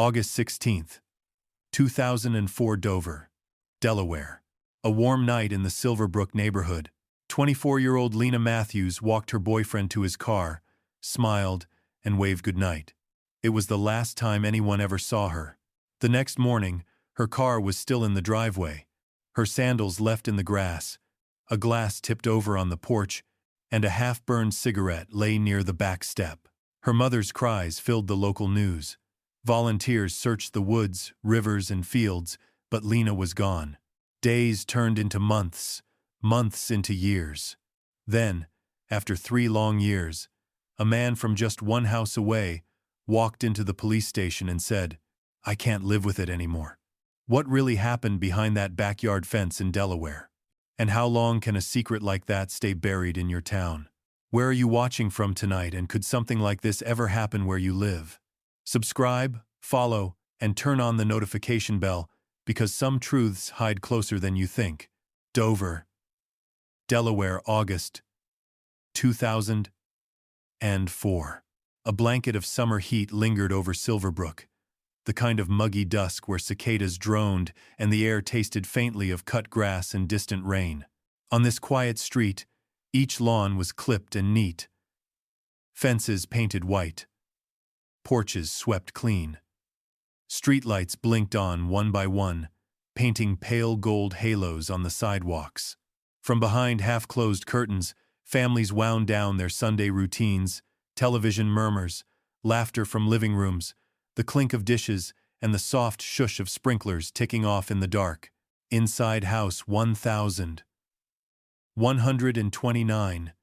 August 16th, 2004 Dover, Delaware. A warm night in the Silverbrook neighborhood. 24-year-old Lena Matthews walked her boyfriend to his car, smiled, and waved goodnight. It was the last time anyone ever saw her. The next morning, her car was still in the driveway, her sandals left in the grass, a glass tipped over on the porch, and a half-burned cigarette lay near the back step. Her mother's cries filled the local news. Volunteers searched the woods, rivers, and fields, but Lena was gone. Days turned into months, months into years. Then, after 3 long years, a man from just one house away walked into the police station and said, "I can't live with it anymore." What really happened behind that backyard fence in Delaware? And how long can a secret like that stay buried in your town? Where are you watching from tonight, and could something like this ever happen where you live? Subscribe, follow, and turn on the notification bell, because some truths hide closer than you think. Dover, Delaware, August 2004. A blanket of summer heat lingered over Silverbrook, the kind of muggy dusk where cicadas droned and the air tasted faintly of cut grass and distant rain. On this quiet street, each lawn was clipped and neat, fences painted white, porches swept clean. Streetlights blinked on one by one, painting pale gold halos on the sidewalks. From behind half-closed curtains, families wound down their Sunday routines, television murmurs, laughter from living rooms, the clink of dishes, and the soft shush of sprinklers ticking off in the dark. Inside house 1129.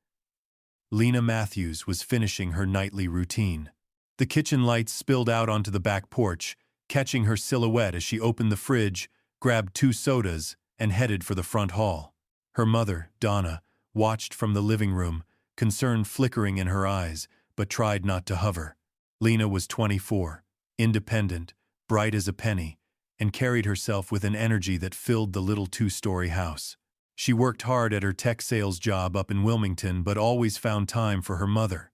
Lena Matthews was finishing her nightly routine. The kitchen lights spilled out onto the back porch, catching her silhouette as she opened the fridge, grabbed 2 sodas, and headed for the front hall. Her mother, Donna, watched from the living room, concern flickering in her eyes, but tried not to hover. Lena was 24, independent, bright as a penny, and carried herself with an energy that filled the little 2-story house. She worked hard at her tech sales job up in Wilmington, but always found time for her mother,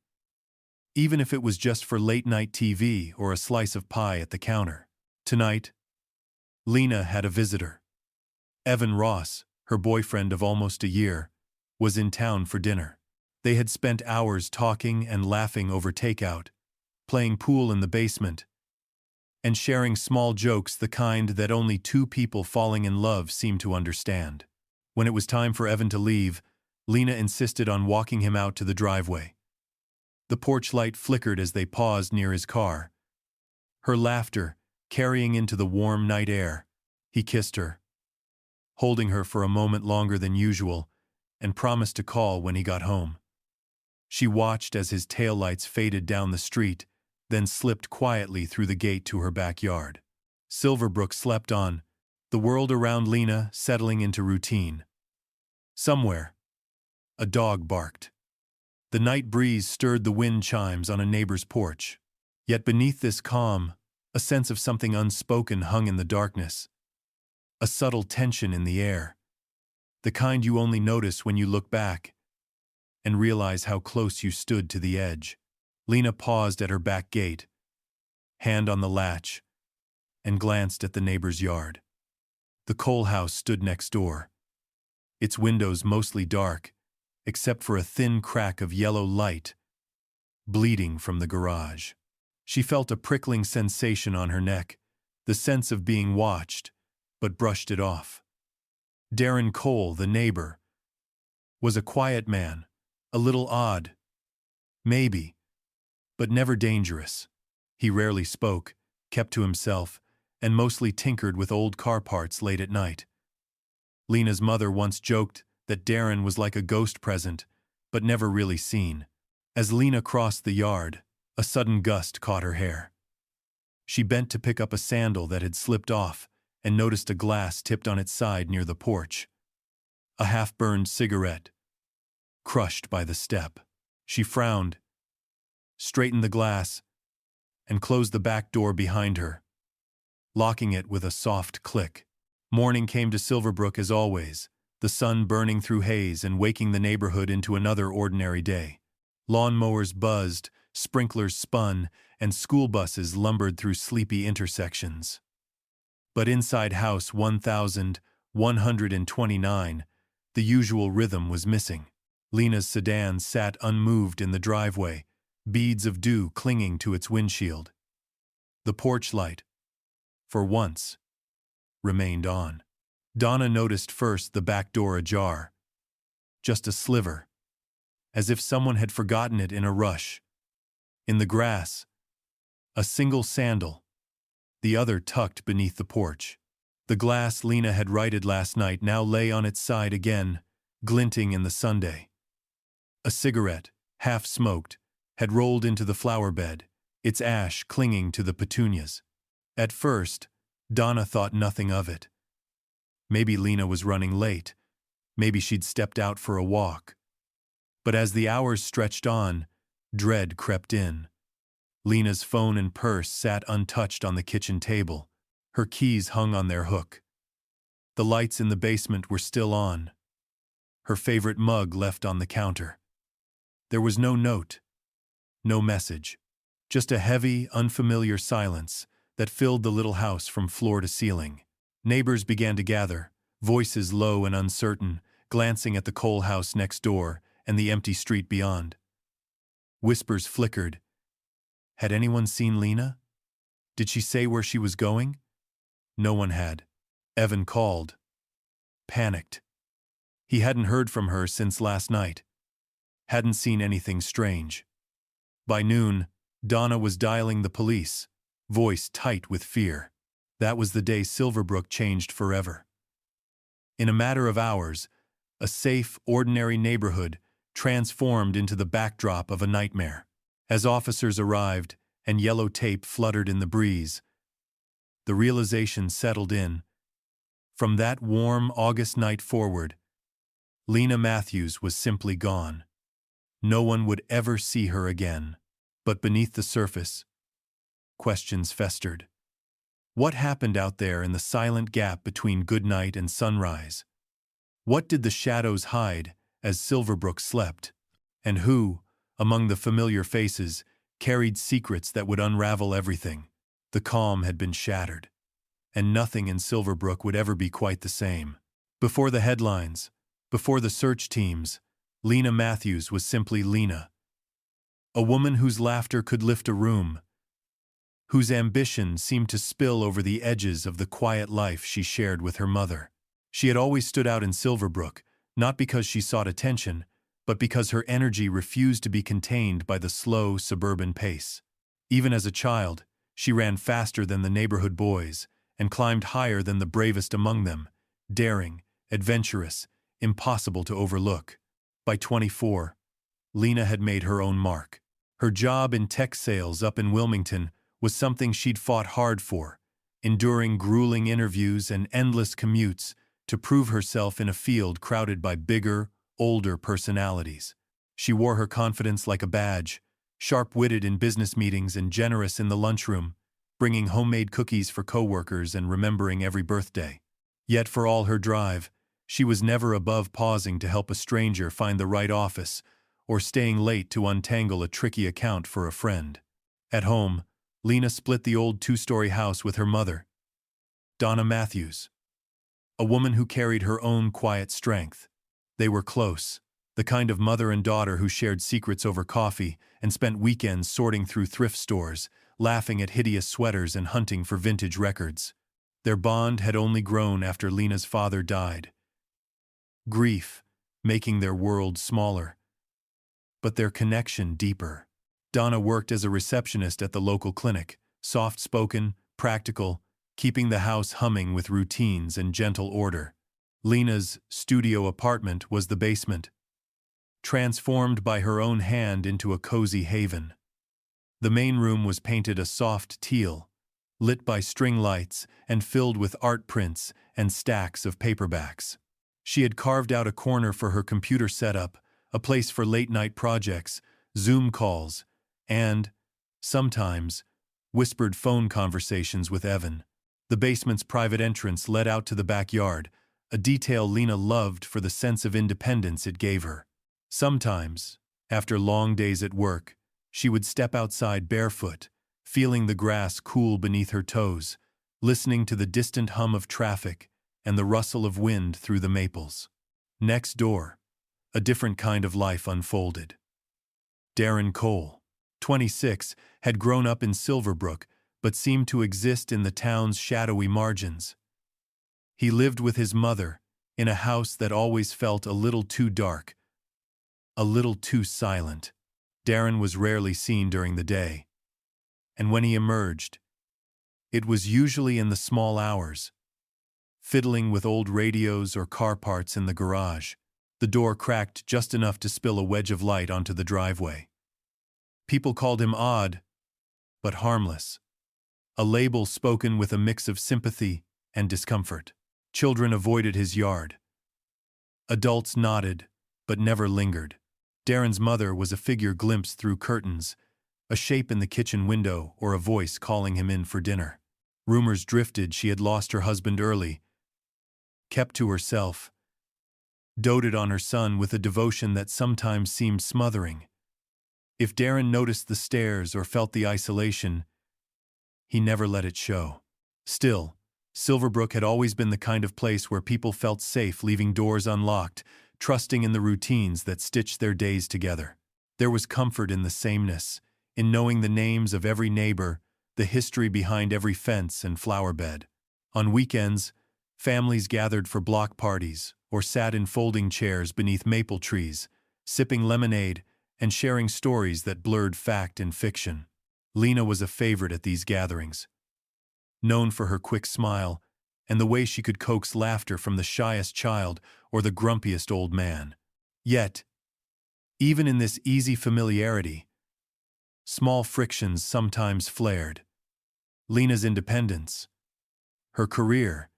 even if it was just for late-night TV or a slice of pie at the counter. Tonight, Lena had a visitor. Evan Ross, her boyfriend of almost a year, was in town for dinner. They had spent hours talking and laughing over takeout, playing pool in the basement, and sharing small jokes, the kind that only 2 people falling in love seem to understand. When it was time for Evan to leave, Lena insisted on walking him out to the driveway. The porch light flickered as they paused near his car, her laughter carrying into the warm night air. He kissed her, holding her for a moment longer than usual, and promised to call when he got home. She watched as his taillights faded down the street, then slipped quietly through the gate to her backyard. Silverbrook slept on, the world around Lena settling into routine. Somewhere, a dog barked. The night breeze stirred the wind chimes on a neighbor's porch. Yet beneath this calm, a sense of something unspoken hung in the darkness. A subtle tension in the air, the kind you only notice when you look back and realize how close you stood to the edge. Lena paused at her back gate, hand on the latch, and glanced at the neighbor's yard. The coal house stood next door, its windows mostly dark, except for a thin crack of yellow light bleeding from the garage. She felt a prickling sensation on her neck, the sense of being watched, but brushed it off. Darren Cole, the neighbor, was a quiet man, a little odd, maybe, but never dangerous. He rarely spoke, kept to himself, and mostly tinkered with old car parts late at night. Lena's mother once joked that Darren was like a ghost present, but never really seen. As Lena crossed the yard, a sudden gust caught her hair. She bent to pick up a sandal that had slipped off and noticed a glass tipped on its side near the porch. A half-burned cigarette, crushed by the step. She frowned, straightened the glass, and closed the back door behind her, locking it with a soft click. Morning came to Silverbrook as always, the sun burning through haze and waking the neighborhood into another ordinary day. Lawn mowers buzzed, sprinklers spun, and school buses lumbered through sleepy intersections. But inside house 1129, the usual rhythm was missing. Lena's sedan sat unmoved in the driveway, beads of dew clinging to its windshield. The porch light, for once, remained on. Donna noticed first the back door ajar. Just a sliver, as if someone had forgotten it in a rush. In the grass, a single sandal, the other tucked beneath the porch. The glass Lena had righted last night now lay on its side again, glinting in the sunday. A cigarette, half smoked, had rolled into the flower bed, its ash clinging to the petunias. At first, Donna thought nothing of it. Maybe Lena was running late. Maybe she'd stepped out for a walk. But as the hours stretched on, dread crept in. Lena's phone and purse sat untouched on the kitchen table. Her keys hung on their hook. The lights in the basement were still on. Her favorite mug left on the counter. There was no note, no message, just a heavy, unfamiliar silence that filled the little house from floor to ceiling. Neighbors began to gather, voices low and uncertain, glancing at the coal house next door and the empty street beyond. Whispers flickered. Had anyone seen Lena? Did she say where she was going? No one had. Evan called. Panicked. He hadn't heard from her since last night. Hadn't seen anything strange. By noon, Donna was dialing the police, voice tight with fear. That was the day Silverbrook changed forever. In a matter of hours, a safe, ordinary neighborhood transformed into the backdrop of a nightmare. As officers arrived and yellow tape fluttered in the breeze, the realization settled in. From that warm August night forward, Lena Matthews was simply gone. No one would ever see her again. But beneath the surface, questions festered. What happened out there in the silent gap between goodnight and sunrise? What did the shadows hide as Silverbrook slept? And who, among the familiar faces, carried secrets that would unravel everything? The calm had been shattered, and nothing in Silverbrook would ever be quite the same. Before the headlines, before the search teams, Lena Matthews was simply Lena. A woman whose laughter could lift a room, whose ambition seemed to spill over the edges of the quiet life she shared with her mother. She had always stood out in Silverbrook, not because she sought attention, but because her energy refused to be contained by the slow, suburban pace. Even as a child, she ran faster than the neighborhood boys and climbed higher than the bravest among them, daring, adventurous, impossible to overlook. By 24, Lena had made her own mark. Her job in tech sales up in Wilmington was something she'd fought hard for, enduring grueling interviews and endless commutes to prove herself in a field crowded by bigger, older personalities. She wore her confidence like a badge, sharp-witted in business meetings and generous in the lunchroom, bringing homemade cookies for coworkers and remembering every birthday. Yet for all her drive, she was never above pausing to help a stranger find the right office or staying late to untangle a tricky account for a friend. At home, Lena split the old two-story house with her mother, Donna Matthews, a woman who carried her own quiet strength. They were close, the kind of mother and daughter who shared secrets over coffee and spent weekends sorting through thrift stores, laughing at hideous sweaters and hunting for vintage records. Their bond had only grown after Lena's father died. Grief, making their world smaller, but their connection deeper. Donna worked as a receptionist at the local clinic, soft-spoken, practical, keeping the house humming with routines and gentle order. Lena's studio apartment was the basement, transformed by her own hand into a cozy haven. The main room was painted a soft teal, lit by string lights and filled with art prints and stacks of paperbacks. She had carved out a corner for her computer setup, a place for late-night projects, Zoom calls, and, sometimes, whispered phone conversations with Evan. The basement's private entrance led out to the backyard, a detail Lena loved for the sense of independence it gave her. Sometimes, after long days at work, she would step outside barefoot, feeling the grass cool beneath her toes, listening to the distant hum of traffic and the rustle of wind through the maples. Next door, a different kind of life unfolded. Darren Cole, 26, had grown up in Silverbrook, but seemed to exist in the town's shadowy margins. He lived with his mother, in a house that always felt a little too dark, a little too silent. Darren was rarely seen during the day, and when he emerged, it was usually in the small hours, fiddling with old radios or car parts in the garage. The door cracked just enough to spill a wedge of light onto the driveway. People called him odd, but harmless, a label spoken with a mix of sympathy and discomfort. Children avoided his yard. Adults nodded, but never lingered. Darren's mother was a figure glimpsed through curtains, a shape in the kitchen window or a voice calling him in for dinner. Rumors drifted she had lost her husband early, kept to herself, doted on her son with a devotion that sometimes seemed smothering. If Darren noticed the stares or felt the isolation, he never let it show. Still, Silverbrook had always been the kind of place where people felt safe leaving doors unlocked, trusting in the routines that stitched their days together. There was comfort in the sameness, in knowing the names of every neighbor, the history behind every fence and flower bed. On weekends, families gathered for block parties or sat in folding chairs beneath maple trees, sipping lemonade and sharing stories that blurred fact and fiction. Lena was a favorite at these gatherings, known for her quick smile and the way she could coax laughter from the shyest child or the grumpiest old man. Yet, even in this easy familiarity, small frictions sometimes flared. Lena's independence, her career,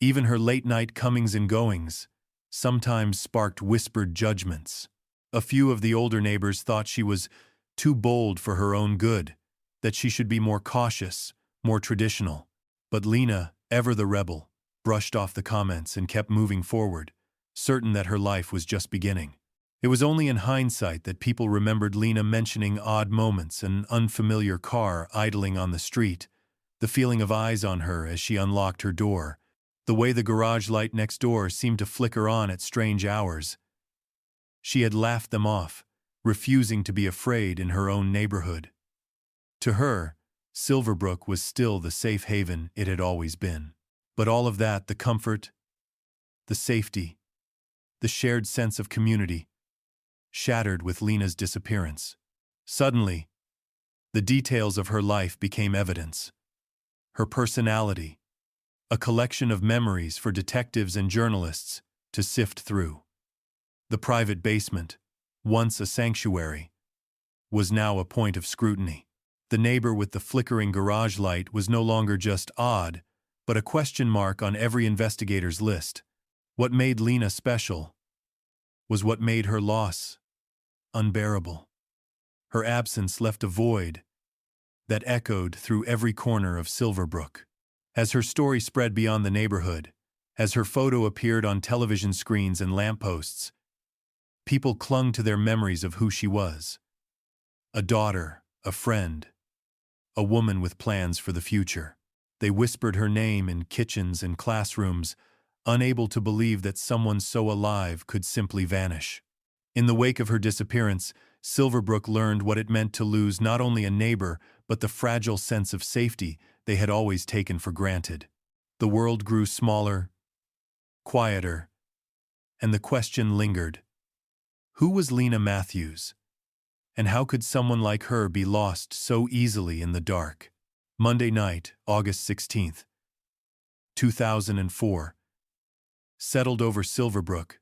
even her late-night comings and goings, sometimes sparked whispered judgments. A few of the older neighbors thought she was too bold for her own good, that she should be more cautious, more traditional. But Lena, ever the rebel, brushed off the comments and kept moving forward, certain that her life was just beginning. It was only in hindsight that people remembered Lena mentioning odd moments, an unfamiliar car idling on the street, the feeling of eyes on her as she unlocked her door, the way the garage light next door seemed to flicker on at strange hours. She had laughed them off, refusing to be afraid in her own neighborhood. To her, Silverbrook was still the safe haven it had always been. But all of that, the comfort, the safety, the shared sense of community, shattered with Lena's disappearance. Suddenly, the details of her life became evidence. Her personality, a collection of memories for detectives and journalists to sift through. The private basement, once a sanctuary, was now a point of scrutiny. The neighbor with the flickering garage light was no longer just odd, but a question mark on every investigator's list. What made Lena special was what made her loss unbearable. Her absence left a void that echoed through every corner of Silverbrook. As her story spread beyond the neighborhood, as her photo appeared on television screens and lampposts, people clung to their memories of who she was. A daughter, a friend, a woman with plans for the future. They whispered her name in kitchens and classrooms, unable to believe that someone so alive could simply vanish. In the wake of her disappearance, Silverbrook learned what it meant to lose not only a neighbor, but the fragile sense of safety they had always taken for granted. The world grew smaller, quieter, and the question lingered. Who was Lena Matthews? And how could someone like her be lost so easily in the dark? Monday night, August 16th, 2004, settled over Silverbrook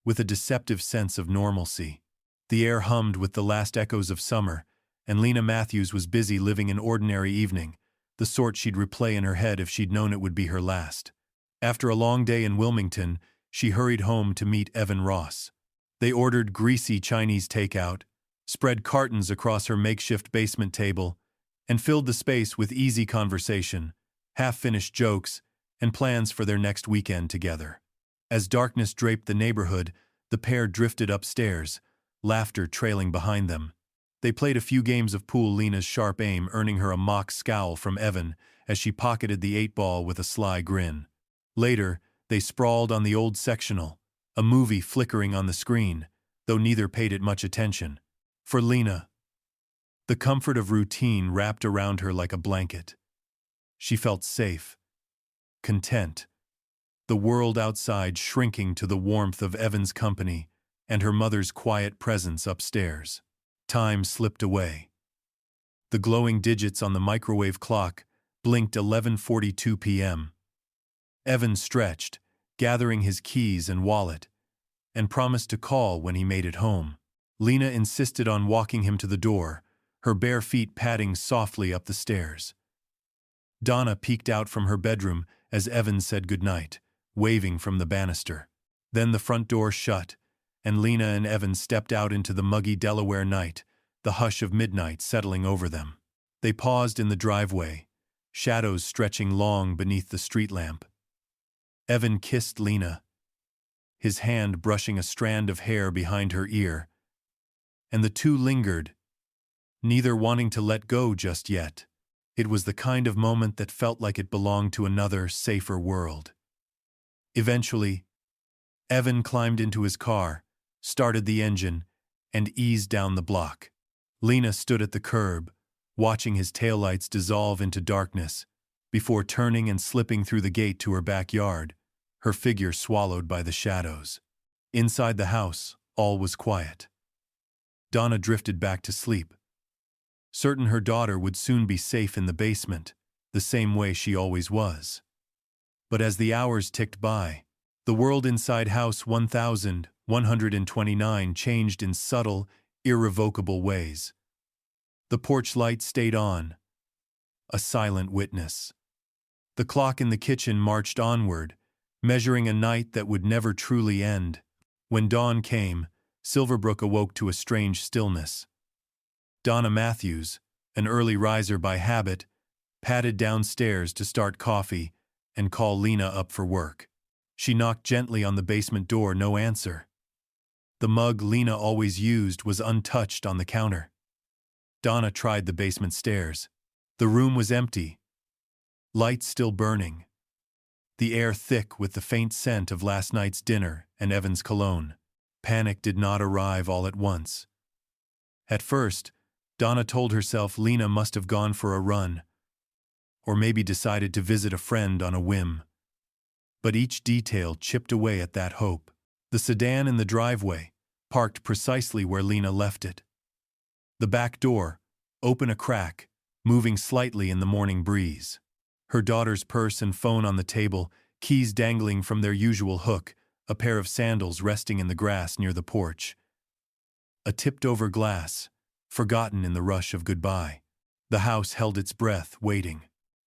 with a deceptive sense of normalcy. The air hummed with the last echoes of summer, and Lena Matthews was busy living an ordinary evening, the sort she'd replay in her head if she'd known it would be her last. After a long day in Wilmington, she hurried home to meet Evan Ross. They ordered greasy Chinese takeout, spread cartons across her makeshift basement table, and filled the space with easy conversation, half-finished jokes, and plans for their next weekend together. As darkness draped the neighborhood, the pair drifted upstairs, laughter trailing behind them. They played a few games of pool, Lena's sharp aim earning her a mock scowl from Evan as she pocketed the 8-ball with a sly grin. Later, they sprawled on the old sectional, a movie flickering on the screen, though neither paid it much attention. For Lena, the comfort of routine wrapped around her like a blanket. She felt safe, content, the world outside shrinking to the warmth of Evan's company and her mother's quiet presence upstairs. Time slipped away. The glowing digits on the microwave clock blinked 11:42 p.m. Evan stretched, gathering his keys and wallet, and promised to call when he made it home. Lena insisted on walking him to the door, her bare feet padding softly up the stairs. Donna peeked out from her bedroom as Evan said goodnight, waving from the banister. Then the front door shut, and Lena and Evan stepped out into the muggy Delaware night, the hush of midnight settling over them. They paused in the driveway, shadows stretching long beneath the street lamp. Evan kissed Lena, his hand brushing a strand of hair behind her ear, and the two lingered, neither wanting to let go just yet. It was the kind of moment that felt like it belonged to another, safer world. Eventually, Evan climbed into his car, started the engine, and eased down the block. Lena stood at the curb, watching his taillights dissolve into darkness, before turning and slipping through the gate to her backyard, her figure swallowed by the shadows. Inside the house, all was quiet. Donna drifted back to sleep, certain her daughter would soon be safe in the basement, the same way she always was. But as the hours ticked by, the world inside house 1129 changed in subtle, irrevocable ways. The porch light stayed on, a silent witness. The clock in the kitchen marched onward, measuring a night that would never truly end. When dawn came, Silverbrook awoke to a strange stillness. Donna Matthews, an early riser by habit, padded downstairs to start coffee and call Lena up for work. She knocked gently on the basement door, no answer. The mug Lena always used was untouched on the counter. Donna tried the basement stairs. The room was empty, lights still burning, the air thick with the faint scent of last night's dinner and Evan's cologne. Panic did not arrive all at once. At first, Donna told herself Lena must have gone for a run, or maybe decided to visit a friend on a whim. But each detail chipped away at that hope. The sedan in the driveway, parked precisely where Lena left it. The back door, open a crack, moving slightly in the morning breeze. Her daughter's purse and phone on the table, keys dangling from their usual hook, a pair of sandals resting in the grass near the porch. A tipped-over glass, forgotten in the rush of goodbye. The house held its breath, waiting.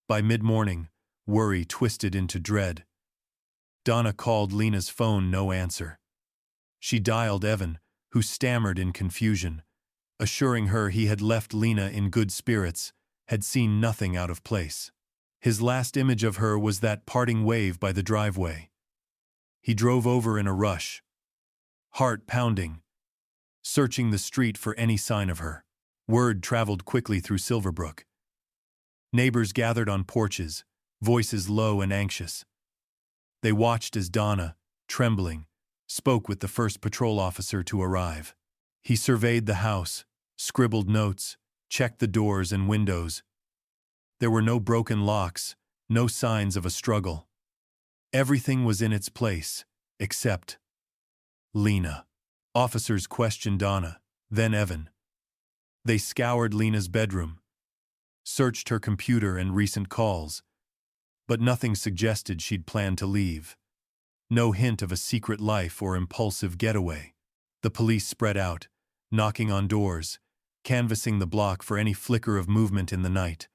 By mid-morning, worry twisted into dread. Donna called Lena's phone, no answer. She dialed Evan, who stammered in confusion, assuring her he had left Lena in good spirits, had seen nothing out of place. His last image of her was that parting wave by the driveway. He drove over in a rush, heart pounding, searching the street for any sign of her. Word traveled quickly through Silverbrook. Neighbors gathered on porches, voices low and anxious. They watched as Donna, trembling, spoke with the first patrol officer to arrive. He surveyed the house, scribbled notes, checked the doors and windows. There were no broken locks, no signs of a struggle. Everything was in its place, except Lena. Officers questioned Donna, then Evan. They scoured Lena's bedroom, searched her computer and recent calls, but nothing suggested she'd planned to leave. No hint of a secret life or impulsive getaway. The police spread out, knocking on doors, canvassing the block for any flicker of movement in the night.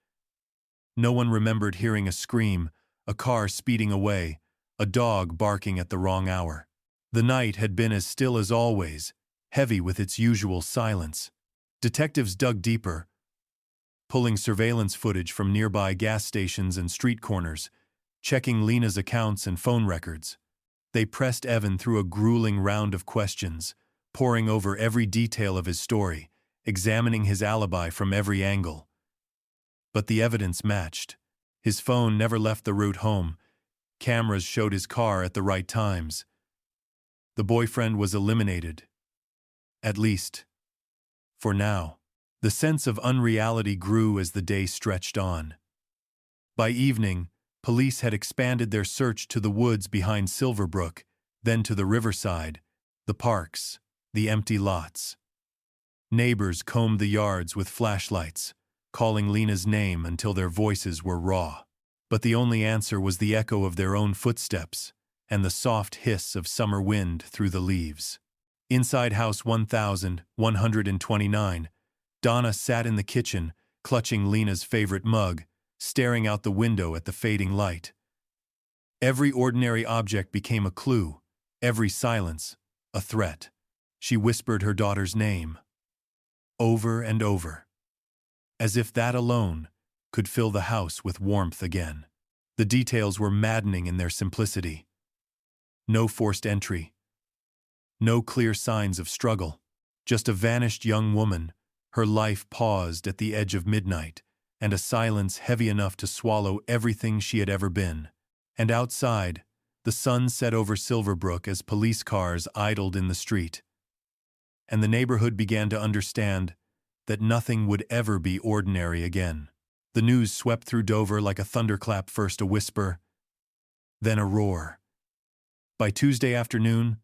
No one remembered hearing a scream, a car speeding away, a dog barking at the wrong hour. The night had been as still as always, heavy with its usual silence. Detectives dug deeper, pulling surveillance footage from nearby gas stations and street corners, checking Lena's accounts and phone records. They pressed Evan through a grueling round of questions, poring over every detail of his story, examining his alibi from every angle. But the evidence matched. His phone never left the route home. Cameras showed his car at the right times. The boyfriend was eliminated. At least, for now. The sense of unreality grew as the day stretched on. By evening, police had expanded their search to the woods behind Silverbrook, then to the riverside, the parks, the empty lots. Neighbors combed the yards with flashlights, calling Lena's name until their voices were raw. But the only answer was the echo of their own footsteps and the soft hiss of summer wind through the leaves. Inside house 1129, Donna sat in the kitchen, clutching Lena's favorite mug, staring out the window at the fading light. Every ordinary object became a clue, every silence a threat. She whispered her daughter's name, over and over, as if that alone could fill the house with warmth again. The details were maddening in their simplicity. No forced entry, no clear signs of struggle, just a vanished young woman, her life paused at the edge of midnight, and a silence heavy enough to swallow everything she had ever been. And outside, the sun set over Silverbrook as police cars idled in the street. And the neighborhood began to understand that nothing would ever be ordinary again. The news swept through Dover like a thunderclap, first a whisper, then a roar. By Tuesday afternoon,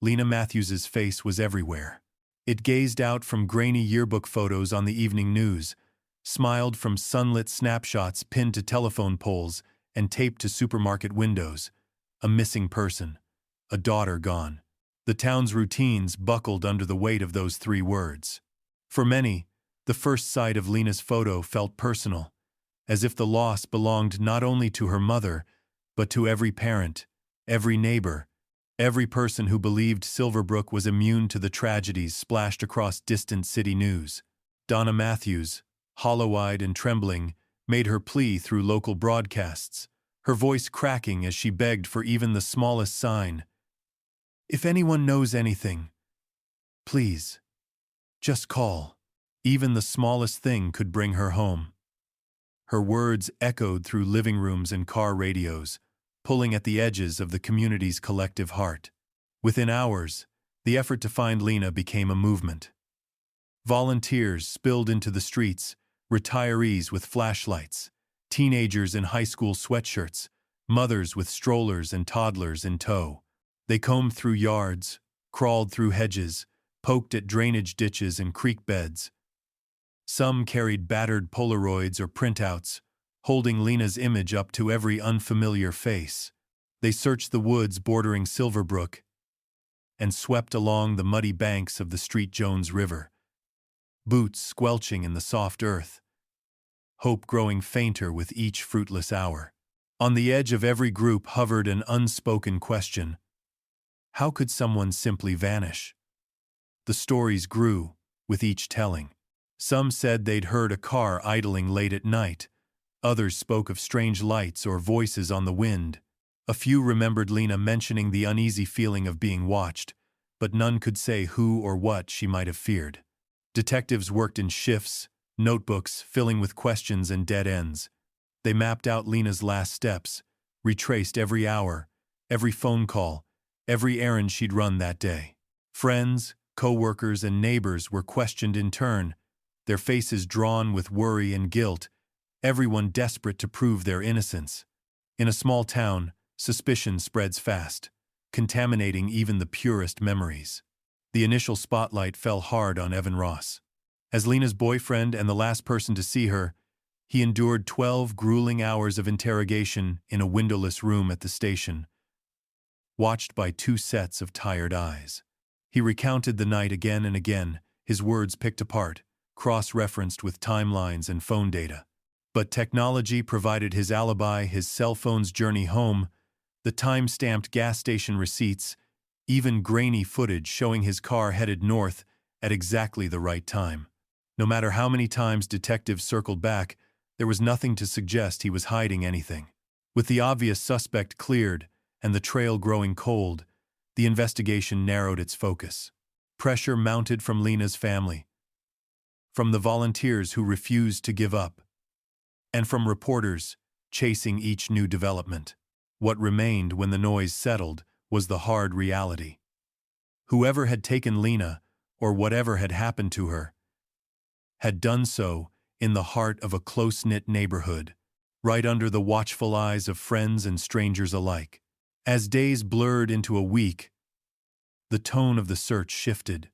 Lena Matthews's face was everywhere. It gazed out from grainy yearbook photos on the evening news, smiled from sunlit snapshots pinned to telephone poles and taped to supermarket windows. A missing person, a daughter gone. The town's routines buckled under the weight of those three words. For many, the first sight of Lena's photo felt personal, as if the loss belonged not only to her mother, but to every parent, every neighbor, every person who believed Silverbrook was immune to the tragedies splashed across distant city news. Donna Matthews, hollow-eyed and trembling, made her plea through local broadcasts, her voice cracking as she begged for even the smallest sign. If anyone knows anything, please, just call. Even the smallest thing could bring her home. Her words echoed through living rooms and car radios, pulling at the edges of the community's collective heart. Within hours, the effort to find Lena became a movement. Volunteers spilled into the streets, retirees with flashlights, teenagers in high school sweatshirts, mothers with strollers and toddlers in tow. They combed through yards, crawled through hedges, poked at drainage ditches and creek beds. Some carried battered Polaroids or printouts, holding Lena's image up to every unfamiliar face. They searched the woods bordering Silverbrook and swept along the muddy banks of the Street Jones River, boots squelching in the soft earth, hope growing fainter with each fruitless hour. On the edge of every group hovered an unspoken question. How could someone simply vanish? The stories grew with each telling. Some said they'd heard a car idling late at night. Others spoke of strange lights or voices on the wind. A few remembered Lena mentioning the uneasy feeling of being watched, but none could say who or what she might have feared. Detectives worked in shifts, notebooks filling with questions and dead ends. They mapped out Lena's last steps, retraced every hour, every phone call, every errand she'd run that day. Friends, co-workers, and neighbors were questioned in turn, their faces drawn with worry and guilt, everyone desperate to prove their innocence. In a small town, suspicion spreads fast, contaminating even the purest memories. The initial spotlight fell hard on Evan Ross. As Lena's boyfriend and the last person to see her, he endured 12 grueling hours of interrogation in a windowless room at the station, watched by two sets of tired eyes. He recounted the night again and again, his words picked apart, cross-referenced with timelines and phone data. But technology provided his alibi, his cell phone's journey home, the time-stamped gas station receipts, even grainy footage showing his car headed north at exactly the right time. No matter how many times detectives circled back, there was nothing to suggest he was hiding anything. With the obvious suspect cleared and the trail growing cold, the investigation narrowed its focus. Pressure mounted from Lena's family. from the volunteers who refused to give up, and from reporters chasing each new development. What remained when the noise settled was the hard reality. Whoever had taken Lena, or whatever had happened to her, had done so in the heart of a close-knit neighborhood, right under the watchful eyes of friends and strangers alike. As days blurred into a week, the tone of the search shifted.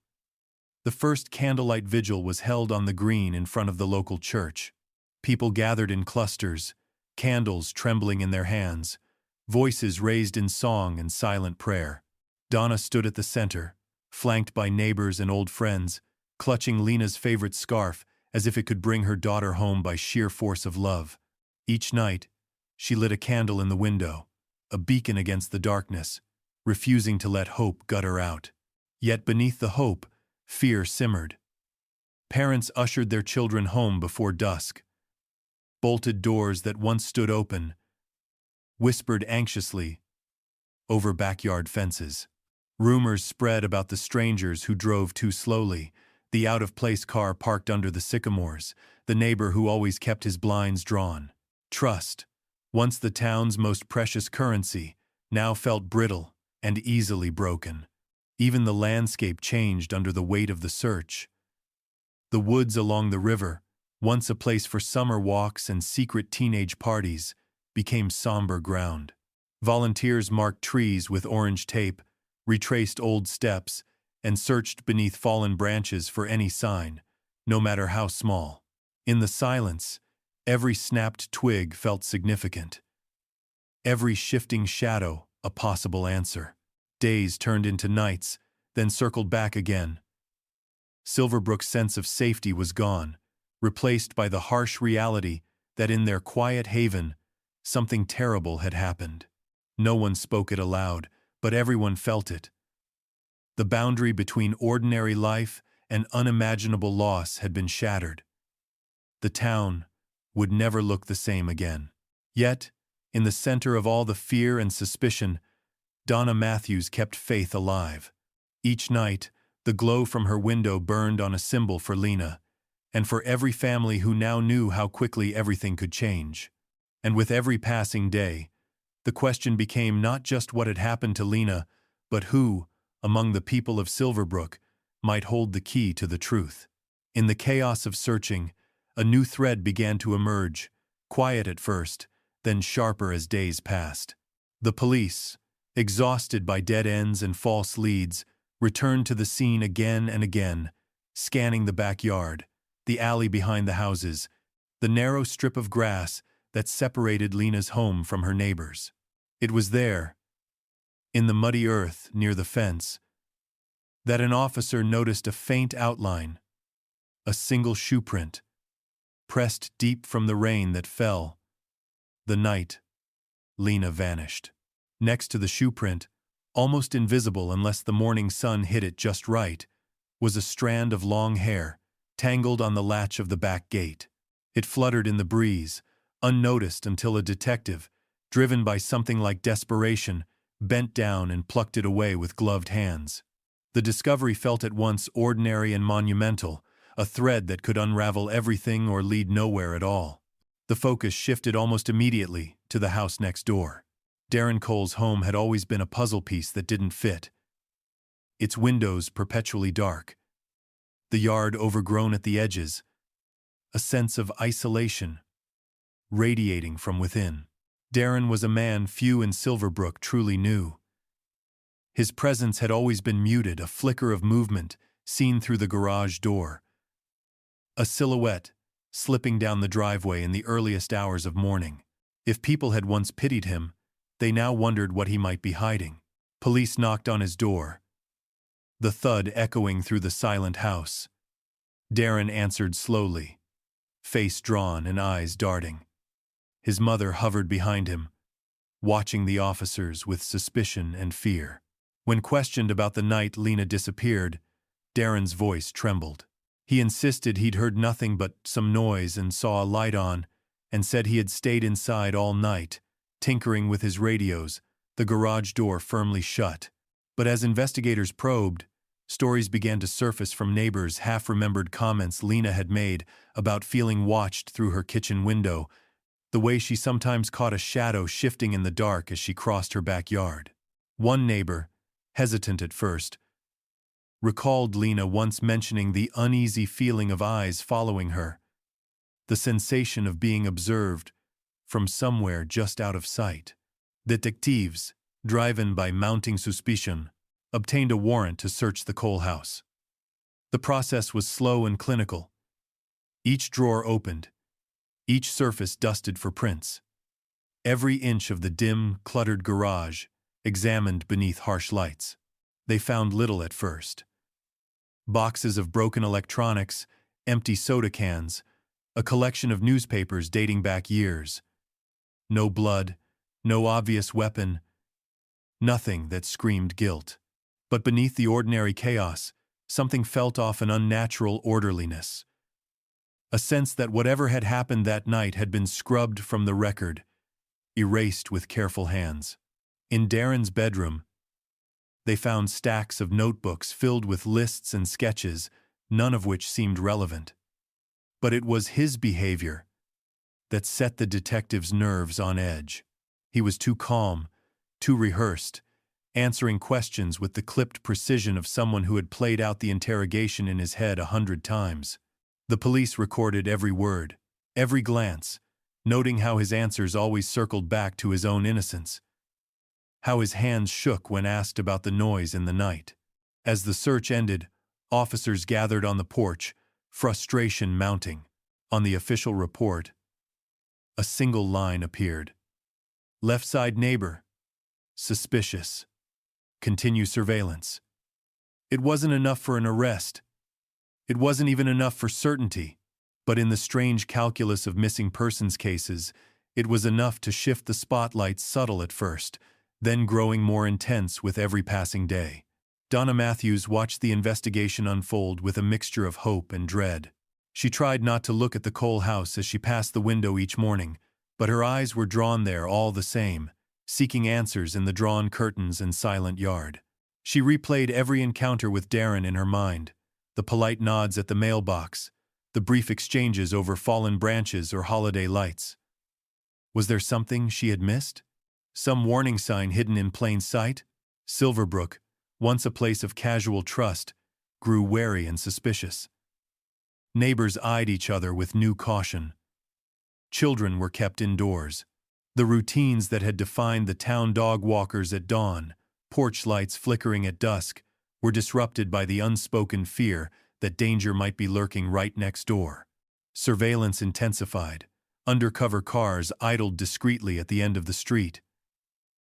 The first candlelight vigil was held on the green in front of the local church. People gathered in clusters, candles trembling in their hands, voices raised in song and silent prayer. Donna stood at the center, flanked by neighbors and old friends, clutching Lena's favorite scarf as if it could bring her daughter home by sheer force of love. Each night, she lit a candle in the window, a beacon against the darkness, refusing to let hope gut her out. Yet beneath the hope, fear simmered. Parents ushered their children home before dusk. Bolted doors that once stood open whispered anxiously over backyard fences. Rumors spread about the strangers who drove too slowly, the out-of-place car parked under the sycamores, the neighbor who always kept his blinds drawn. Trust, once the town's most precious currency, now felt brittle and easily broken. Even the landscape changed under the weight of the search. The woods along the river, once a place for summer walks and secret teenage parties, became somber ground. Volunteers marked trees with orange tape, retraced old steps, and searched beneath fallen branches for any sign, no matter how small. In the silence, every snapped twig felt significant. Every shifting shadow, a possible answer. Days turned into nights, then circled back again. Silverbrook's sense of safety was gone, replaced by the harsh reality that in their quiet haven, something terrible had happened. No one spoke it aloud, but everyone felt it. The boundary between ordinary life and unimaginable loss had been shattered. The town would never look the same again. Yet, in the center of all the fear and suspicion, Donna Matthews kept faith alive. Each night, the glow from her window burned on a symbol for Lena, and for every family who now knew how quickly everything could change. And with every passing day, the question became not just what had happened to Lena, but who, among the people of Silverbrook, might hold the key to the truth. In the chaos of searching, a new thread began to emerge, quiet at first, then sharper as days passed. The police, exhausted by dead ends and false leads, returned to the scene again and again, scanning the backyard, the alley behind the houses, the narrow strip of grass that separated Lena's home from her neighbors. It was there, in the muddy earth near the fence, that an officer noticed a faint outline, a single shoe print, pressed deep from the rain that fell. The night Lena vanished. Next to the shoe print, almost invisible unless the morning sun hit it just right, was a strand of long hair, tangled on the latch of the back gate. It fluttered in the breeze, unnoticed until a detective, driven by something like desperation, bent down and plucked it away with gloved hands. The discovery felt at once ordinary and monumental, a thread that could unravel everything or lead nowhere at all. The focus shifted almost immediately to the house next door. Darren Cole's home had always been a puzzle piece that didn't fit. Its windows perpetually dark, the yard overgrown at the edges, a sense of isolation radiating from within. Darren was a man few in Silverbrook truly knew. His presence had always been muted, a flicker of movement seen through the garage door, a silhouette slipping down the driveway in the earliest hours of morning. If people had once pitied him, they now wondered what he might be hiding. Police knocked on his door, the thud echoing through the silent house. Darren answered slowly, face drawn and eyes darting. His mother hovered behind him, watching the officers with suspicion and fear. When questioned about the night Lena disappeared, Darren's voice trembled. He insisted he'd heard nothing but some noise and saw a light on, and said he had stayed inside all night, tinkering with his radios, the garage door firmly shut. But as investigators probed, Stories began to surface from neighbors, half-remembered comments Lena had made about feeling watched through her kitchen window, the way she sometimes caught a shadow shifting in the dark as she crossed her backyard. One neighbor, hesitant at first, recalled Lena once mentioning the uneasy feeling of eyes following her, the sensation of being observed from somewhere just out of sight. Detectives, driven by mounting suspicion, obtained a warrant to search the coal house. The process was slow and clinical. Each drawer opened, each surface dusted for prints. Every inch of the dim, cluttered garage examined beneath harsh lights. They found little at first. Boxes of broken electronics, empty soda cans, a collection of newspapers dating back years. No blood, no obvious weapon, nothing that screamed guilt. But beneath the ordinary chaos, something felt off an unnatural orderliness. A sense that whatever had happened that night had been scrubbed from the record, erased with careful hands. In Darren's bedroom, they found stacks of notebooks filled with lists and sketches, none of which seemed relevant. But it was his behavior that set the detective's nerves on edge. He was too calm, too rehearsed, answering questions with the clipped precision of someone who had played out the interrogation in his head 100 times. The police recorded every word, every glance, noting how his answers always circled back to his own innocence, how his hands shook when asked about the noise in the night. As the search ended, officers gathered on the porch, frustration mounting. On the official report, a single line appeared. Left side neighbor, suspicious. Continue surveillance. It wasn't enough for an arrest. It wasn't even enough for certainty. But in the strange calculus of missing persons cases, it was enough to shift the spotlight, subtle at first, then growing more intense with every passing day. Donna Matthews watched the investigation unfold with a mixture of hope and dread. She tried not to look at the coal house as she passed the window each morning, but her eyes were drawn there all the same, seeking answers in the drawn curtains and silent yard. She replayed every encounter with Darren in her mind, the polite nods at the mailbox, the brief exchanges over fallen branches or holiday lights. Was there something she had missed? Some warning sign hidden in plain sight? Silverbrook, once a place of casual trust, grew wary and suspicious. Neighbors eyed each other with new caution. Children were kept indoors. The routines that had defined the town dog walkers at dawn, porch lights flickering at dusk, were disrupted by the unspoken fear that danger might be lurking right next door. Surveillance intensified. Undercover cars idled discreetly at the end of the street.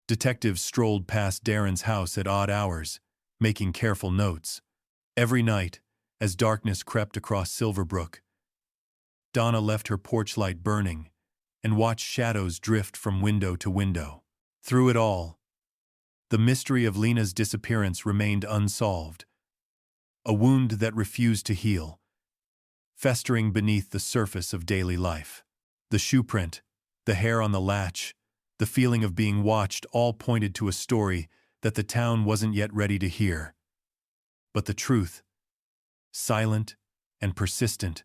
Detectives strolled past Darren's house at odd hours, making careful notes. Every night, as darkness crept across Silverbrook, Donna left her porch light burning and watched shadows drift from window to window. Through it all, the mystery of Lena's disappearance remained unsolved, a wound that refused to heal, festering beneath the surface of daily life. The shoe print, the hair on the latch, the feeling of being watched all pointed to a story that the town wasn't yet ready to hear. But the truth, silent and persistent,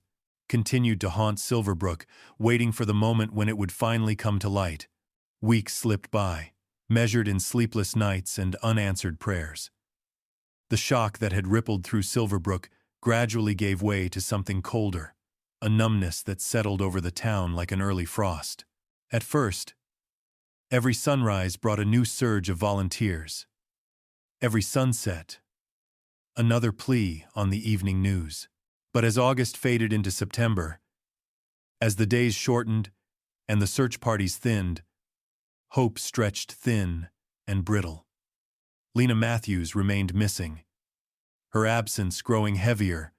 continued to haunt Silverbrook, waiting for the moment when it would finally come to light. Weeks slipped by, measured in sleepless nights and unanswered prayers. The shock that had rippled through Silverbrook gradually gave way to something colder, a numbness that settled over the town like an early frost. At first, every sunrise brought a new surge of volunteers. Every sunset, another plea on the evening news. But as August faded into September, as the days shortened and the search parties thinned, hope stretched thin and brittle. Lena Matthews remained missing, her absence growing heavier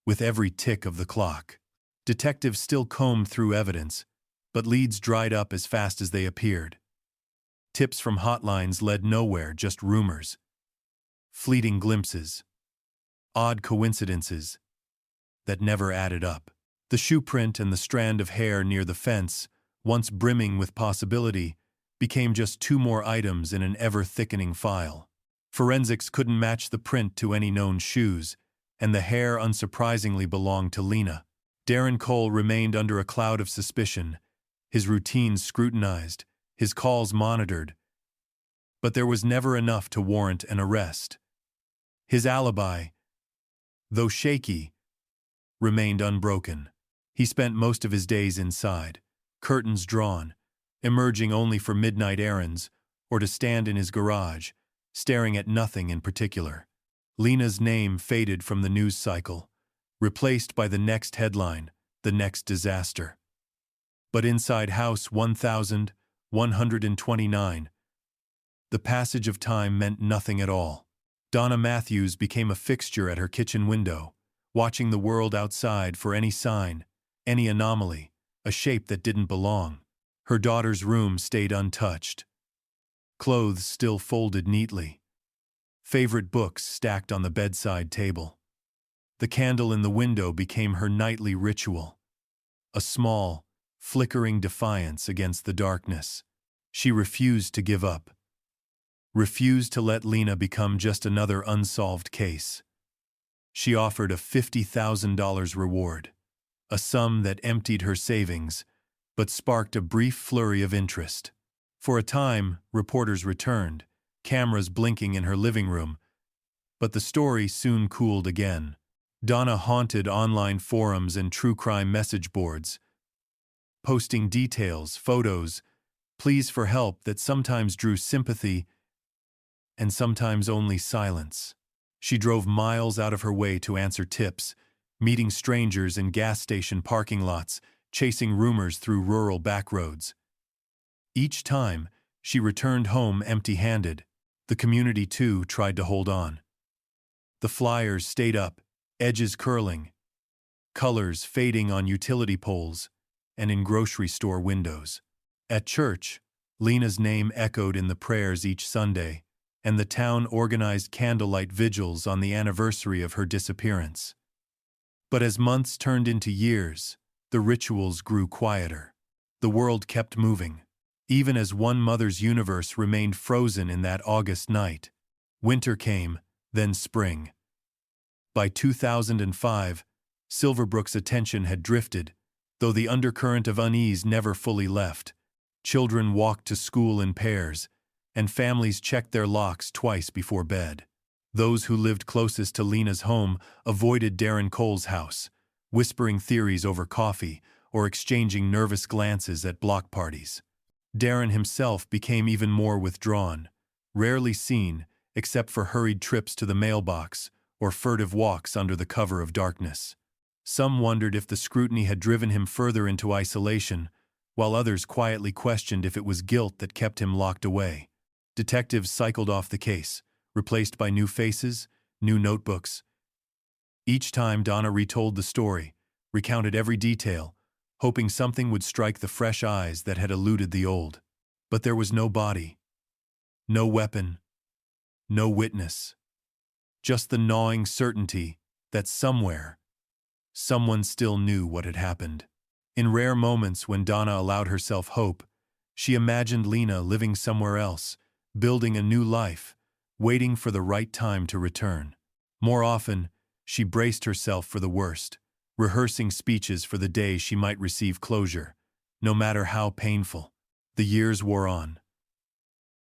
with every tick of the clock. Detectives still combed through evidence, but leads dried up as fast as they appeared. Tips from hotlines led nowhere, just rumors, fleeting glimpses, odd coincidences that never added up. The shoe print and the strand of hair near the fence, once brimming with possibility, became just two more items in an ever-thickening file. Forensics couldn't match the print to any known shoes, and the hair unsurprisingly belonged to Lena. Darren Cole remained under a cloud of suspicion, his routines scrutinized, his calls monitored, but there was never enough to warrant an arrest. His alibi, though shaky, remained unbroken. He spent most of his days inside, curtains drawn, emerging only for midnight errands or to stand in his garage, staring at nothing in particular. Lena's name faded from the news cycle, replaced by the next headline, the next disaster. But inside House 1129, the passage of time meant nothing at all. Donna Matthews became a fixture at her kitchen window, watching the world outside for any sign, any anomaly, a shape that didn't belong. Her daughter's room stayed untouched. Clothes still folded neatly. Favorite books stacked on the bedside table. The candle in the window became her nightly ritual, a small, flickering defiance against the darkness. She refused to give up. Refused to let Lena become just another unsolved case. She offered a $50,000 reward, a sum that emptied her savings, but sparked a brief flurry of interest. For a time, reporters returned, cameras blinking in her living room, but the story soon cooled again. Donna haunted online forums and true crime message boards, posting details, photos, pleas for help that sometimes drew sympathy and sometimes only silence. She drove miles out of her way to answer tips, meeting strangers in gas station parking lots, chasing rumors through rural backroads. Each time, she returned home empty-handed. The community, too, tried to hold on. The flyers stayed up, edges curling, colors fading on utility poles and in grocery store windows. At church, Lena's name echoed in the prayers each Sunday, and the town organized candlelight vigils on the anniversary of her disappearance. But as months turned into years, the rituals grew quieter. The world kept moving, even as one mother's universe remained frozen in that August night. Winter came, then spring. By 2005, Silverbrook's attention had drifted, though the undercurrent of unease never fully left. Children walked to school in pairs, and families checked their locks twice before bed. Those who lived closest to Lena's home avoided Darren Cole's house, whispering theories over coffee or exchanging nervous glances at block parties. Darren himself became even more withdrawn, rarely seen except for hurried trips to the mailbox or furtive walks under the cover of darkness. Some wondered if the scrutiny had driven him further into isolation, while others quietly questioned if it was guilt that kept him locked away. Detectives cycled off the case, replaced by new faces, new notebooks. Each time Donna retold the story, recounted every detail, hoping something would strike the fresh eyes that had eluded the old. But there was no body, no weapon, no witness. Just the gnawing certainty that somewhere, someone still knew what had happened. In rare moments when Donna allowed herself hope, she imagined Lena living somewhere else, building a new life, waiting for the right time to return. More often, she braced herself for the worst, rehearsing speeches for the day she might receive closure, no matter how painful. The years wore on.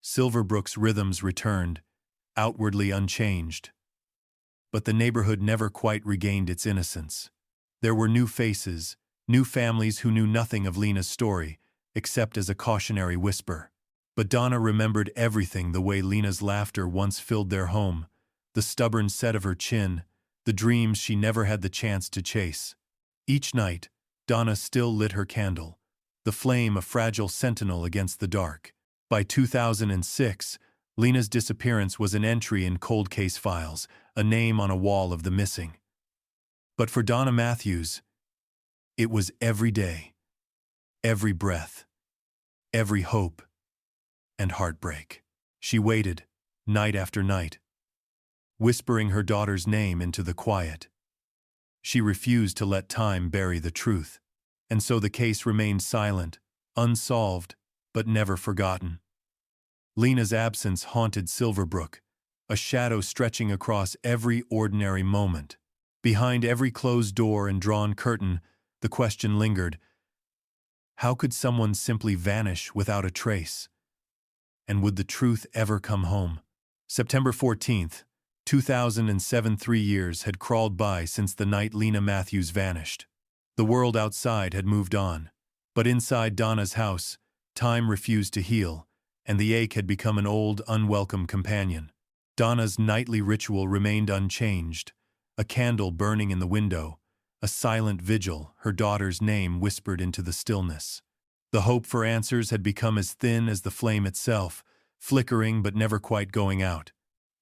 Silverbrook's rhythms returned, outwardly unchanged. But the neighborhood never quite regained its innocence. There were new faces, new families who knew nothing of Lena's story, except as a cautionary whisper. But Donna remembered everything the way Lena's laughter once filled their home, the stubborn set of her chin, the dreams she never had the chance to chase. Each night, Donna still lit her candle, the flame a fragile sentinel against the dark. By 2006, Lena's disappearance was an entry in cold case files, a name on a wall of the missing. But for Donna Matthews, it was every day, every breath, every hope and heartbreak. She waited, night after night, whispering her daughter's name into the quiet. She refused to let time bury the truth, and so the case remained silent, unsolved, but never forgotten. Lena's absence haunted Silverbrook, a shadow stretching across every ordinary moment. Behind every closed door and drawn curtain, the question lingered: how could someone simply vanish without a trace? And would the truth ever come home? September 14th, 2007. 3 years had crawled by since the night Lena Matthews vanished. The world outside had moved on, but inside Donna's house, time refused to heal, and the ache had become an old, unwelcome companion. Donna's nightly ritual remained unchanged, a candle burning in the window, a silent vigil, her daughter's name whispered into the stillness. The hope for answers had become as thin as the flame itself, flickering but never quite going out.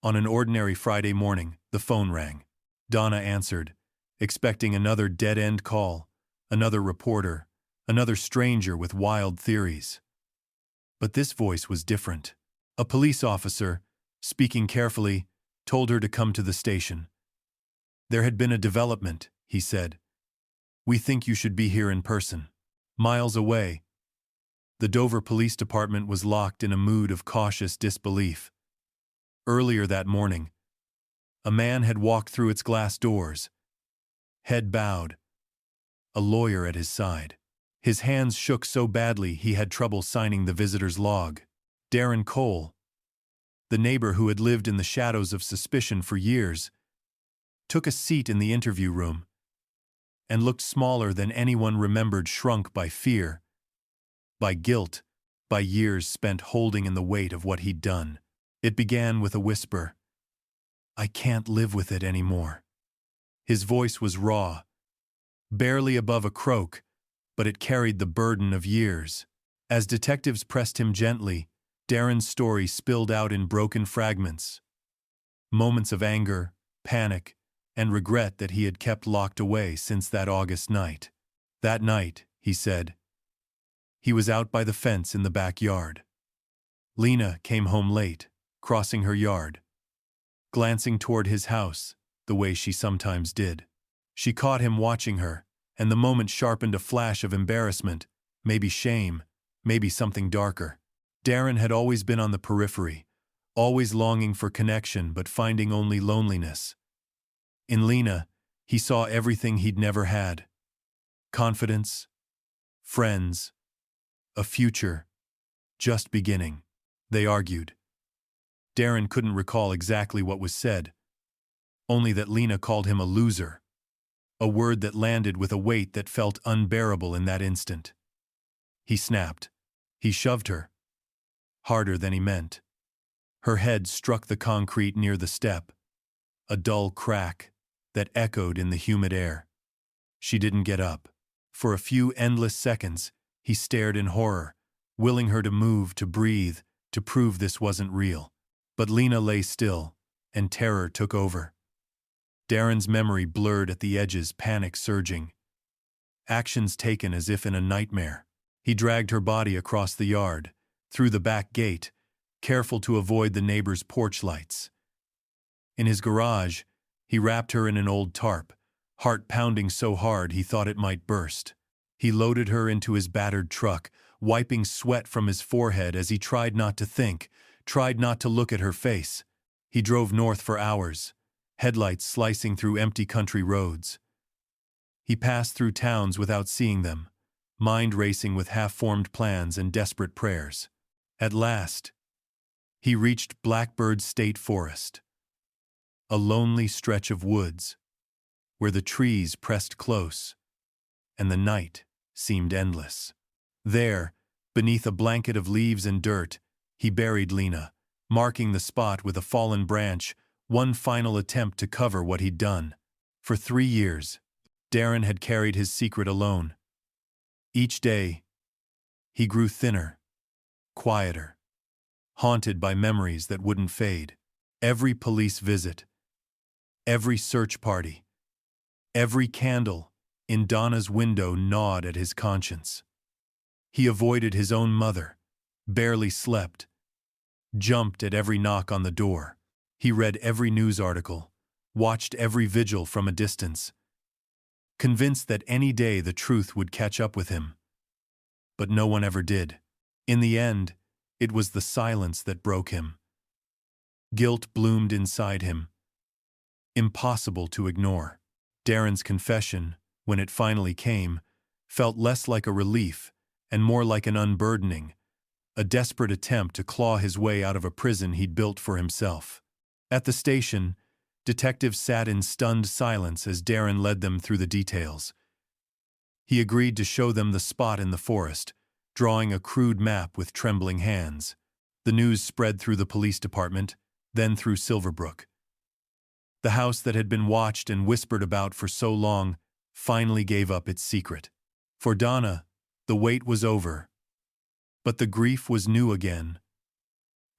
On an ordinary Friday morning, the phone rang. Donna answered, expecting another dead-end call, another reporter, another stranger with wild theories. But this voice was different. A police officer, speaking carefully, told her to come to the station. There had been a development, he said. We think you should be here in person. Miles away. The Dover Police Department was locked in a mood of cautious disbelief. Earlier that morning, a man had walked through its glass doors, head bowed, a lawyer at his side. His hands shook so badly he had trouble signing the visitor's log. Darren Cole, the neighbor who had lived in the shadows of suspicion for years, took a seat in the interview room and looked smaller than anyone remembered, shrunk by fear, by guilt, by years spent holding in the weight of what he'd done. It began with a whisper. I can't live with it anymore. His voice was raw, barely above a croak, but it carried the burden of years. As detectives pressed him gently, Darren's story spilled out in broken fragments. Moments of anger, panic, and regret that he had kept locked away since that August night. That night, he said, he was out by the fence in the backyard. Lena came home late, crossing her yard, glancing toward his house the way she sometimes did. She caught him watching her, and the moment sharpened a flash of embarrassment, maybe shame, maybe something darker. Darren had always been on the periphery, always longing for connection but finding only loneliness. In Lena, he saw everything he'd never had. Confidence, friends, a future, just beginning. They argued. Darren couldn't recall exactly what was said, only that Lena called him a loser, a word that landed with a weight that felt unbearable in that instant. He snapped. He shoved her, harder than he meant. Her head struck the concrete near the step, a dull crack that echoed in the humid air. She didn't get up. For a few endless seconds, he stared in horror, willing her to move, to breathe, to prove this wasn't real. But Lena lay still, and terror took over. Darren's memory blurred at the edges, panic surging. Actions taken as if in a nightmare. He dragged her body across the yard, through the back gate, careful to avoid the neighbor's porch lights. In his garage, he wrapped her in an old tarp, heart pounding so hard he thought it might burst. He loaded her into his battered truck, wiping sweat from his forehead as he tried not to think, tried not to look at her face. He drove north for hours, headlights slicing through empty country roads. He passed through towns without seeing them, mind racing with half-formed plans and desperate prayers. At last, he reached Blackbird State Forest, a lonely stretch of woods, where the trees pressed close, and the night seemed endless. There, beneath a blanket of leaves and dirt, he buried Lena, marking the spot with a fallen branch, one final attempt to cover what he'd done. For 3 years, Darren had carried his secret alone. Each day, he grew thinner, quieter, haunted by memories that wouldn't fade. Every police visit, every search party, every candle in Donna's window gnawed at his conscience. He avoided his own mother, barely slept, jumped at every knock on the door. He read every news article, watched every vigil from a distance, convinced that any day the truth would catch up with him. But no one ever did. In the end, it was the silence that broke him. Guilt bloomed inside him. Impossible to ignore. Darren's confession, when it finally came, felt less like a relief and more like an unburdening, a desperate attempt to claw his way out of a prison he'd built for himself. At the station, detectives sat in stunned silence as Darren led them through the details. He agreed to show them the spot in the forest, drawing a crude map with trembling hands. The news spread through the police department, then through Silverbrook. The house that had been watched and whispered about for so long finally gave up its secret. For Donna, the wait was over. But the grief was new again.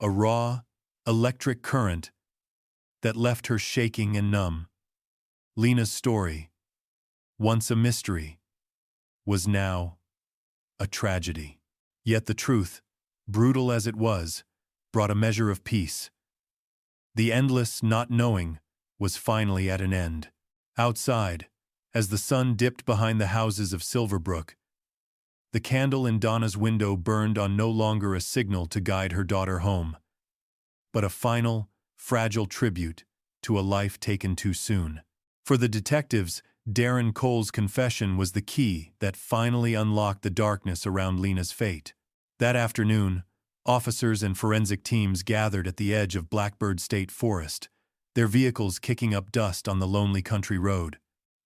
A raw, electric current that left her shaking and numb. Lena's story, once a mystery, was now a tragedy. Yet the truth, brutal as it was, brought a measure of peace. The endless not knowing was finally at an end. Outside, as the sun dipped behind the houses of Silverbrook, the candle in Donna's window burned on no longer a signal to guide her daughter home, but a final, fragile tribute to a life taken too soon. For the detectives, Darren Cole's confession was the key that finally unlocked the darkness around Lena's fate. That afternoon, officers and forensic teams gathered at the edge of Blackbird State Forest, their vehicles kicking up dust on the lonely country road.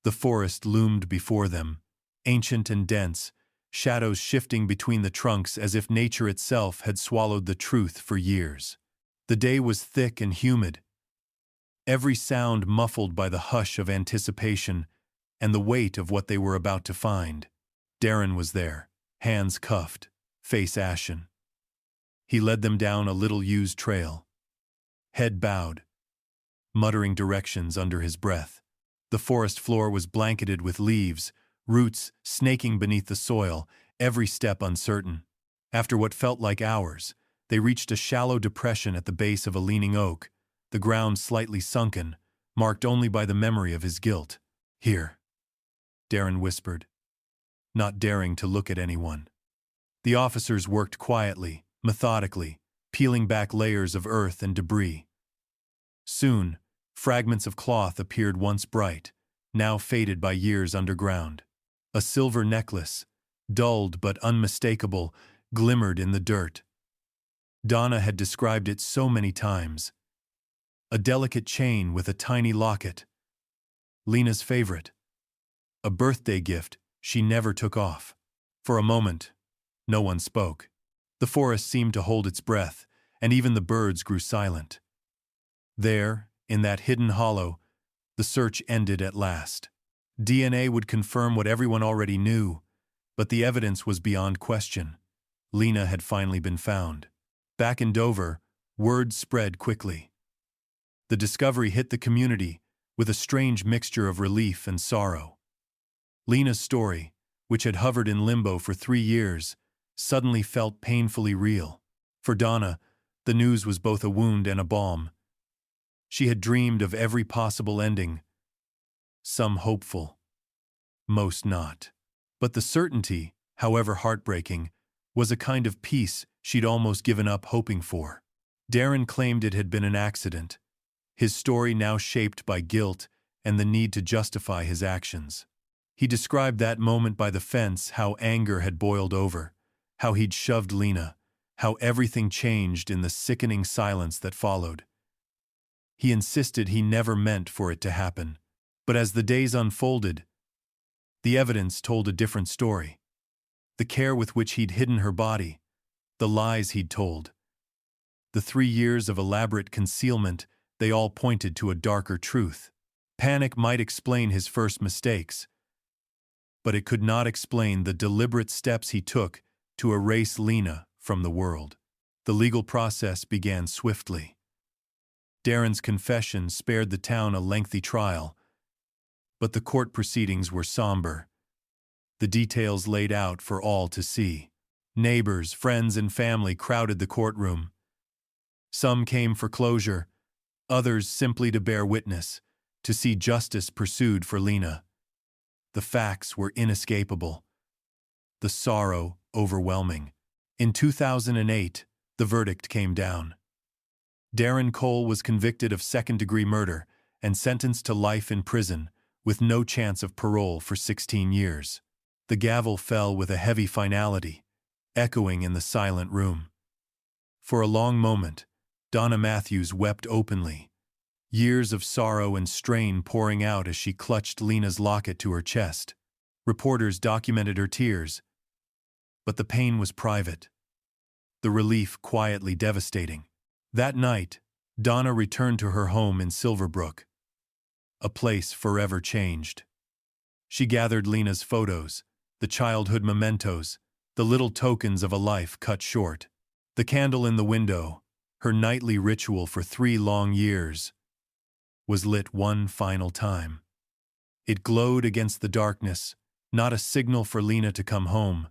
The forest loomed before them, ancient and dense, shadows shifting between the trunks as if nature itself had swallowed the truth for years. The day was thick and humid, every sound muffled by the hush of anticipation and the weight of what they were about to find. Darren was there, hands cuffed, face ashen. He led them down a little-used trail, head bowed, muttering directions under his breath. The forest floor was blanketed with leaves, roots snaking beneath the soil, every step uncertain. After what felt like hours, they reached a shallow depression at the base of a leaning oak, the ground slightly sunken, marked only by the memory of his guilt. "Here," Darren whispered, not daring to look at anyone. The officers worked quietly, methodically, peeling back layers of earth and debris. Soon, fragments of cloth appeared once bright, now faded by years underground. A silver necklace, dulled but unmistakable, glimmered in the dirt. Donna had described it so many times. A delicate chain with a tiny locket. Lena's favorite. A birthday gift she never took off. For a moment, no one spoke. The forest seemed to hold its breath, and even the birds grew silent. There, in that hidden hollow, the search ended at last. DNA would confirm what everyone already knew, but the evidence was beyond question. Lena had finally been found. Back in Dover, word spread quickly. The discovery hit the community with a strange mixture of relief and sorrow. Lena's story, which had hovered in limbo for 3 years, suddenly felt painfully real. For Donna, the news was both a wound and a balm. She had dreamed of every possible ending, some hopeful, most not. But the certainty, however heartbreaking, was a kind of peace she'd almost given up hoping for. Darren claimed it had been an accident, his story now shaped by guilt and the need to justify his actions. He described that moment by the fence, how anger had boiled over, how he'd shoved Lena, how everything changed in the sickening silence that followed. He insisted he never meant for it to happen. But as the days unfolded, the evidence told a different story. The care with which he'd hidden her body, the lies he'd told, the 3 years of elaborate concealment, they all pointed to a darker truth. Panic might explain his first mistakes, but it could not explain the deliberate steps he took to erase Lena from the world. The legal process began swiftly. Darren's confession spared the town a lengthy trial, but the court proceedings were somber, the details laid out for all to see. Neighbors, friends, and family crowded the courtroom. Some came for closure, others simply to bear witness, to see justice pursued for Lena. The facts were inescapable, the sorrow overwhelming. In 2008, the verdict came down. Darren Cole was convicted of second-degree murder and sentenced to life in prison, with no chance of parole for 16 years. The gavel fell with a heavy finality, echoing in the silent room. For a long moment, Donna Matthews wept openly, years of sorrow and strain pouring out as she clutched Lena's locket to her chest. Reporters documented her tears, but the pain was private, the relief quietly devastating. That night, Donna returned to her home in Silverbrook, a place forever changed. She gathered Lena's photos, the childhood mementos, the little tokens of a life cut short. The candle in the window, her nightly ritual for 3 long years, was lit one final time. It glowed against the darkness, not a signal for Lena to come home,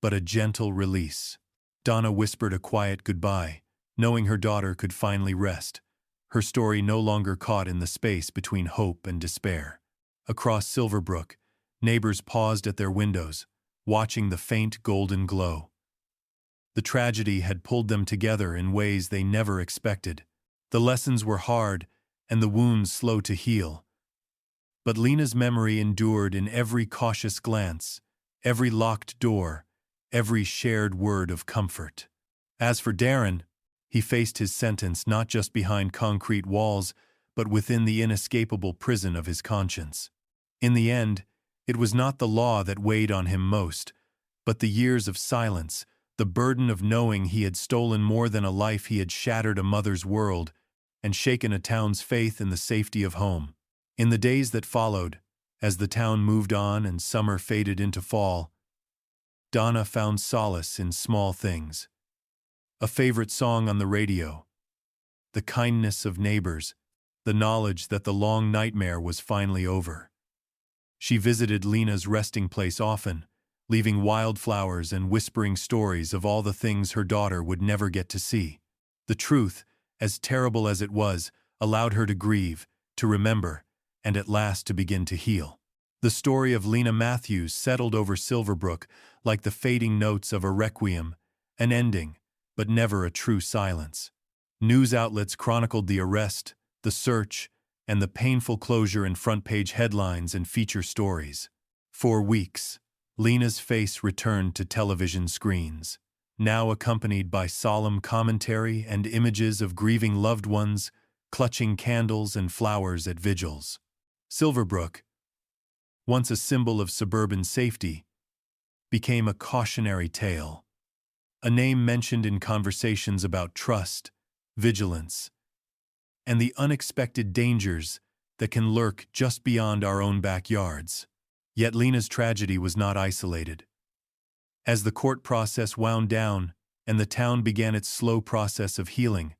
but a gentle release. Donna whispered a quiet goodbye, knowing her daughter could finally rest, her story no longer caught in the space between hope and despair. Across Silverbrook, neighbors paused at their windows, watching the faint golden glow. The tragedy had pulled them together in ways they never expected. The lessons were hard and the wounds slow to heal. But Lena's memory endured in every cautious glance, every locked door, every shared word of comfort. As for Darren, he faced his sentence not just behind concrete walls, but within the inescapable prison of his conscience. In the end, it was not the law that weighed on him most, but the years of silence, the burden of knowing he had stolen more than a life. He had shattered a mother's world and shaken a town's faith in the safety of home. In the days that followed, as the town moved on and summer faded into fall, Donna found solace in small things. A favorite song on the radio, the kindness of neighbors, the knowledge that the long nightmare was finally over. She visited Lena's resting place often, leaving wildflowers and whispering stories of all the things her daughter would never get to see. The truth, as terrible as it was, allowed her to grieve, to remember, and at last to begin to heal. The story of Lena Matthews settled over Silverbrook like the fading notes of a requiem, an ending, but never a true silence. News outlets chronicled the arrest, the search, and the painful closure in front-page headlines and feature stories. For weeks, Lena's face returned to television screens, now accompanied by solemn commentary and images of grieving loved ones, clutching candles and flowers at vigils. Silverbrook, once a symbol of suburban safety, became a cautionary tale, a name mentioned in conversations about trust, vigilance, and the unexpected dangers that can lurk just beyond our own backyards. Yet Lena's tragedy was not isolated. As the court process wound down and the town began its slow process of healing,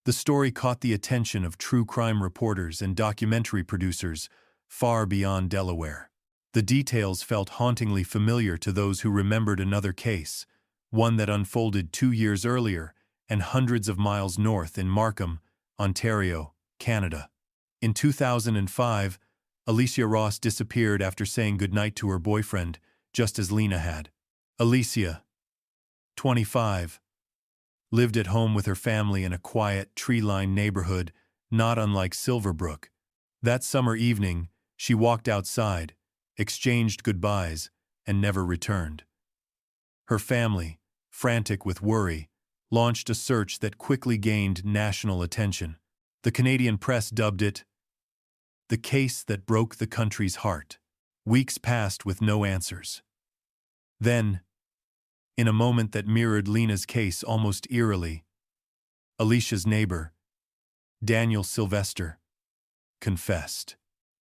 the story caught the attention of true crime reporters and documentary producers far beyond Delaware. The details felt hauntingly familiar to those who remembered another case, one that unfolded 2 years earlier and hundreds of miles north in Markham, Ontario, Canada. In 2005, Alicia Ross disappeared after saying goodnight to her boyfriend, just as Lena had. Alicia, 25, lived at home with her family in a quiet, tree-lined neighborhood, not unlike Silverbrook. That summer evening, she walked outside, exchanged goodbyes, and never returned. Her family, frantic with worry, launched a search that quickly gained national attention. The Canadian press dubbed it the case that broke the country's heart. Weeks passed with no answers. Then, in a moment that mirrored Lena's case almost eerily, Alicia's neighbor, Daniel Sylvester, confessed.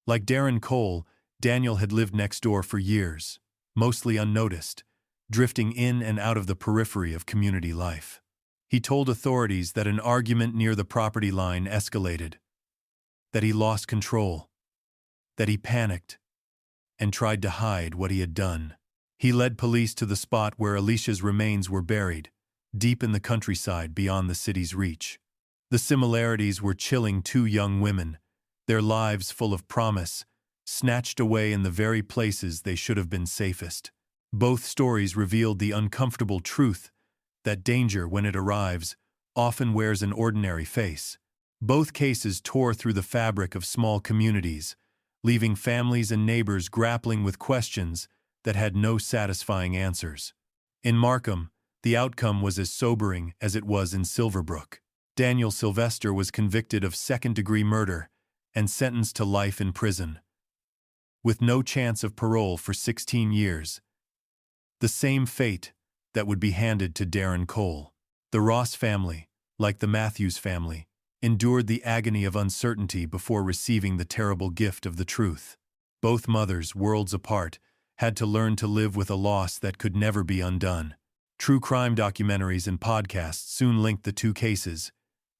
Like Darren Cole, Daniel had lived next door for years, mostly unnoticed, drifting in and out of the periphery of community life. He told authorities that an argument near the property line escalated, that he lost control, that he panicked, and tried to hide what he had done. He led police to the spot where Alicia's remains were buried, deep in the countryside beyond the city's reach. The similarities were chilling. 2 young women, their lives full of promise, snatched away in the very places they should have been safest. Both stories revealed the uncomfortable truth that danger, when it arrives, often wears an ordinary face. Both cases tore through the fabric of small communities, leaving families and neighbors grappling with questions that had no satisfying answers. In Markham, the outcome was as sobering as it was in Silverbrook. Daniel Sylvester was convicted of second-degree murder and sentenced to life in prison, with no chance of parole for 16 years. The same fate that would be handed to Darren Cole. The Ross family, like the Matthews family, endured the agony of uncertainty before receiving the terrible gift of the truth. Both mothers, worlds apart, had to learn to live with a loss that could never be undone. True crime documentaries and podcasts soon linked the two cases,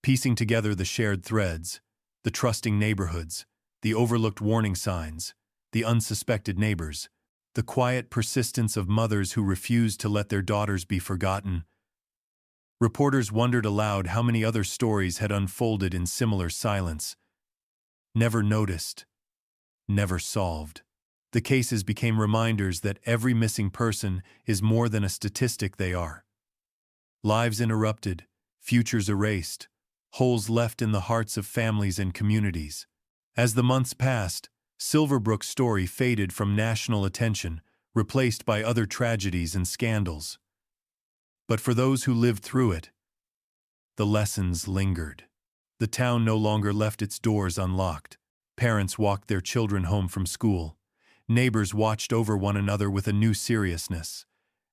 piecing together the shared threads, the trusting neighborhoods, the overlooked warning signs, the unsuspected neighbors, the quiet persistence of mothers who refused to let their daughters be forgotten. Reporters wondered aloud how many other stories had unfolded in similar silence. Never noticed, never solved. The cases became reminders that every missing person is more than a statistic they are. Lives interrupted, futures erased, holes left in the hearts of families and communities. As the months passed, Silverbrook's story faded from national attention, replaced by other tragedies and scandals. But for those who lived through it, the lessons lingered. The town no longer left its doors unlocked. Parents walked their children home from school. Neighbors watched over one another with a new seriousness,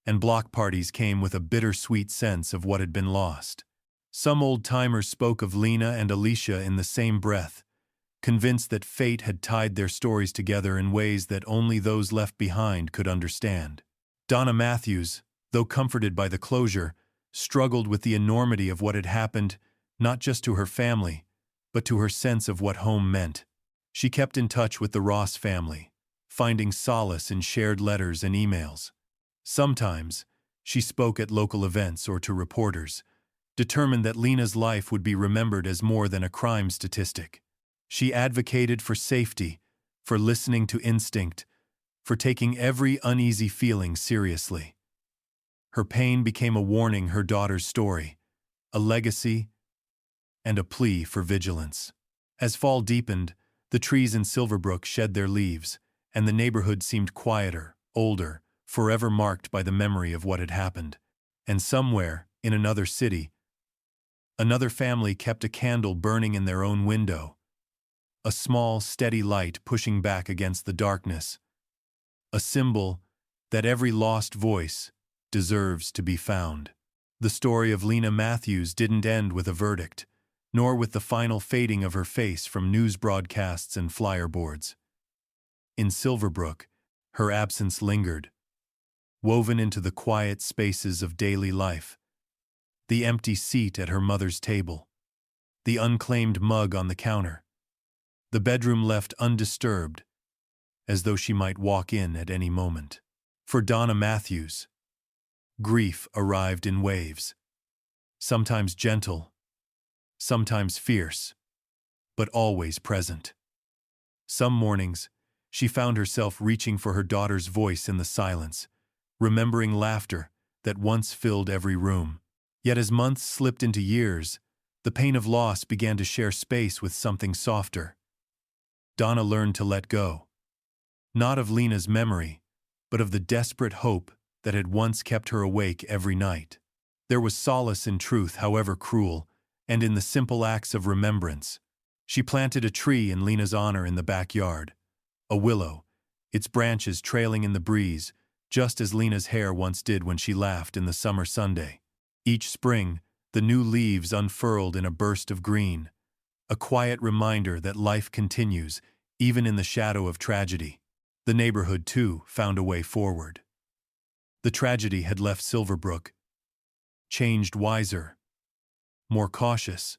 and block parties came with a bittersweet sense of what had been lost. Some old-timers spoke of Lena and Alicia in the same breath, convinced that fate had tied their stories together in ways that only those left behind could understand. Donna Matthews, though comforted by the closure, struggled with the enormity of what had happened, not just to her family, but to her sense of what home meant. She kept in touch with the Ross family, finding solace in shared letters and emails. Sometimes, she spoke at local events or to reporters, determined that Lena's life would be remembered as more than a crime statistic. She advocated for safety, for listening to instinct, for taking every uneasy feeling seriously. Her pain became a warning her daughter's story, a legacy, and a plea for vigilance. As fall deepened, the trees in Silverbrook shed their leaves, and the neighborhood seemed quieter, older, forever marked by the memory of what had happened. And somewhere, in another city, another family kept a candle burning in their own window, a small, steady light pushing back against the darkness, a symbol that every lost voice deserves to be found. The story of Lena Matthews didn't end with a verdict, nor with the final fading of her face from news broadcasts and flyer boards. In Silverbrook, her absence lingered, woven into the quiet spaces of daily life. The empty seat at her mother's table, the unclaimed mug on the counter, the bedroom left undisturbed, as though she might walk in at any moment. For Donna Matthews, grief arrived in waves, sometimes gentle, sometimes fierce, but always present. Some mornings, she found herself reaching for her daughter's voice in the silence, remembering laughter that once filled every room. Yet as months slipped into years, the pain of loss began to share space with something softer. Donna learned to let go, not of Lena's memory, but of the desperate hope that had once kept her awake every night. There was solace in truth, however cruel, and in the simple acts of remembrance. She planted a tree in Lena's honor in the backyard, a willow, its branches trailing in the breeze, just as Lena's hair once did when she laughed in the summer Sunday. Each spring, the new leaves unfurled in a burst of green, a quiet reminder that life continues, even in the shadow of tragedy. The neighborhood, too, found a way forward. The tragedy had left Silverbrook, changed wiser, more cautious,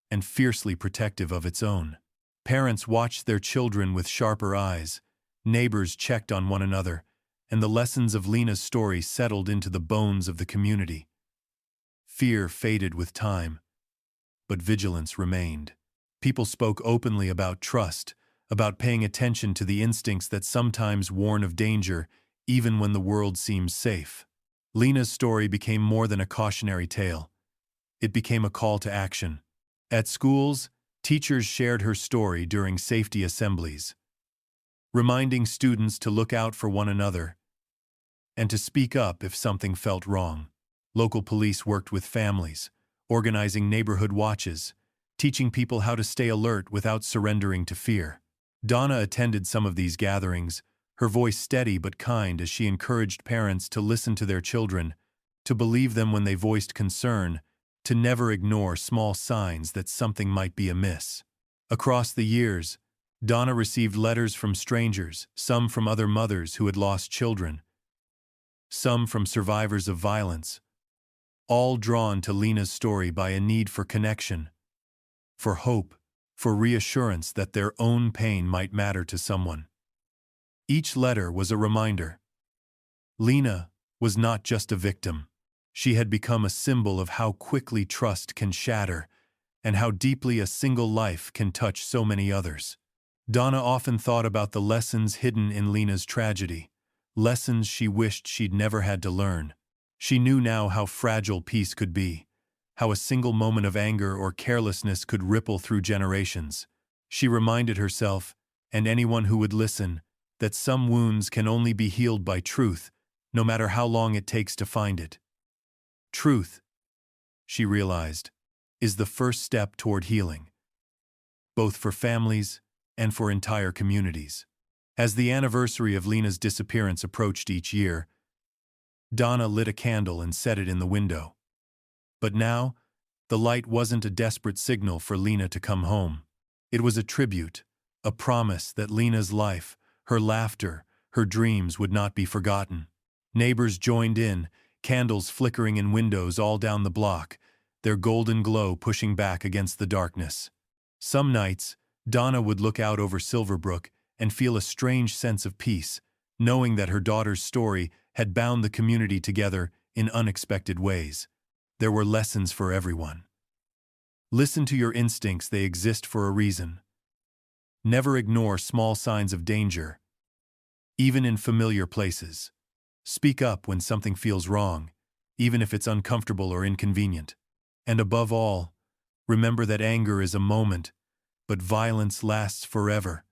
and fiercely protective of its own. Parents watched their children with sharper eyes, neighbors checked on one another, and the lessons of Lena's story settled into the bones of the community. Fear faded with time, but vigilance remained. People spoke openly about trust, about paying attention to the instincts that sometimes warn of danger, even when the world seems safe. Lena's story became more than a cautionary tale. it became a call to action. At schools, teachers shared her story during safety assemblies, reminding students to look out for one another and to speak up if something felt wrong. Local police worked with families, organizing neighborhood watches, teaching people how to stay alert without surrendering to fear. Donna attended some of these gatherings, her voice steady but kind as she encouraged parents to listen to their children, to believe them when they voiced concern, to never ignore small signs that something might be amiss. Across the years, Donna received letters from strangers, some from other mothers who had lost children, some from survivors of violence, all drawn to Lena's story by a need for connection, for hope, for reassurance that their own pain might matter to someone. Each letter was a reminder. Lena was not just a victim. She had become a symbol of how quickly trust can shatter and how deeply a single life can touch so many others. Donna often thought about the lessons hidden in Lena's tragedy, lessons she wished she'd never had to learn. She knew now how fragile peace could be, how a single moment of anger or carelessness could ripple through generations. She reminded herself, and anyone who would listen, that some wounds can only be healed by truth, no matter how long it takes to find it. Truth, she realized, is the first step toward healing, both for families and for entire communities. As the anniversary of Lena's disappearance approached each year, Donna lit a candle and set it in the window. But now, the light wasn't a desperate signal for Lena to come home. It was a tribute, a promise that Lena's life, her laughter, her dreams would not be forgotten. Neighbors joined in, candles flickering in windows all down the block, their golden glow pushing back against the darkness. Some nights, Donna would look out over Silverbrook and feel a strange sense of peace, knowing that her daughter's story had bound the community together in unexpected ways. There were lessons for everyone. Listen to your instincts, they exist for a reason. Never ignore small signs of danger, even in familiar places. Speak up when something feels wrong, even if it's uncomfortable or inconvenient. And above all, remember that anger is a moment, but violence lasts forever,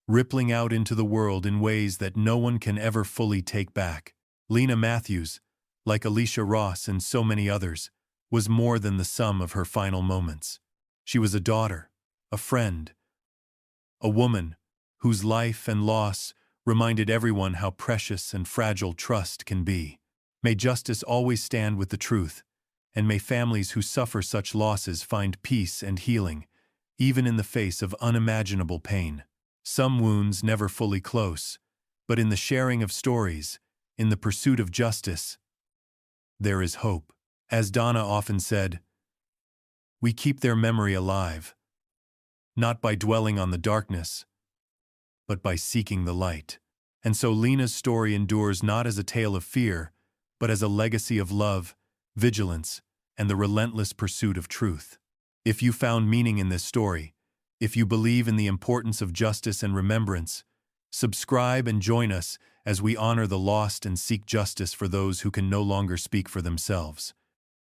rippling out into the world in ways that no one can ever fully take back. Lena Matthews, like Alicia Ross and so many others, was more than the sum of her final moments. She was a daughter, a friend, a woman whose life and loss reminded everyone how precious and fragile trust can be. May justice always stand with the truth, and may families who suffer such losses find peace and healing, even in the face of unimaginable pain. Some wounds never fully close, but in the sharing of stories, in the pursuit of justice, there is hope. As Donna often said, we keep their memory alive, not by dwelling on the darkness, but by seeking the light. And so Lena's story endures not as a tale of fear, but as a legacy of love, vigilance, and the relentless pursuit of truth. If you found meaning in this story, if you believe in the importance of justice and remembrance, subscribe and join us as we honor the lost and seek justice for those who can no longer speak for themselves.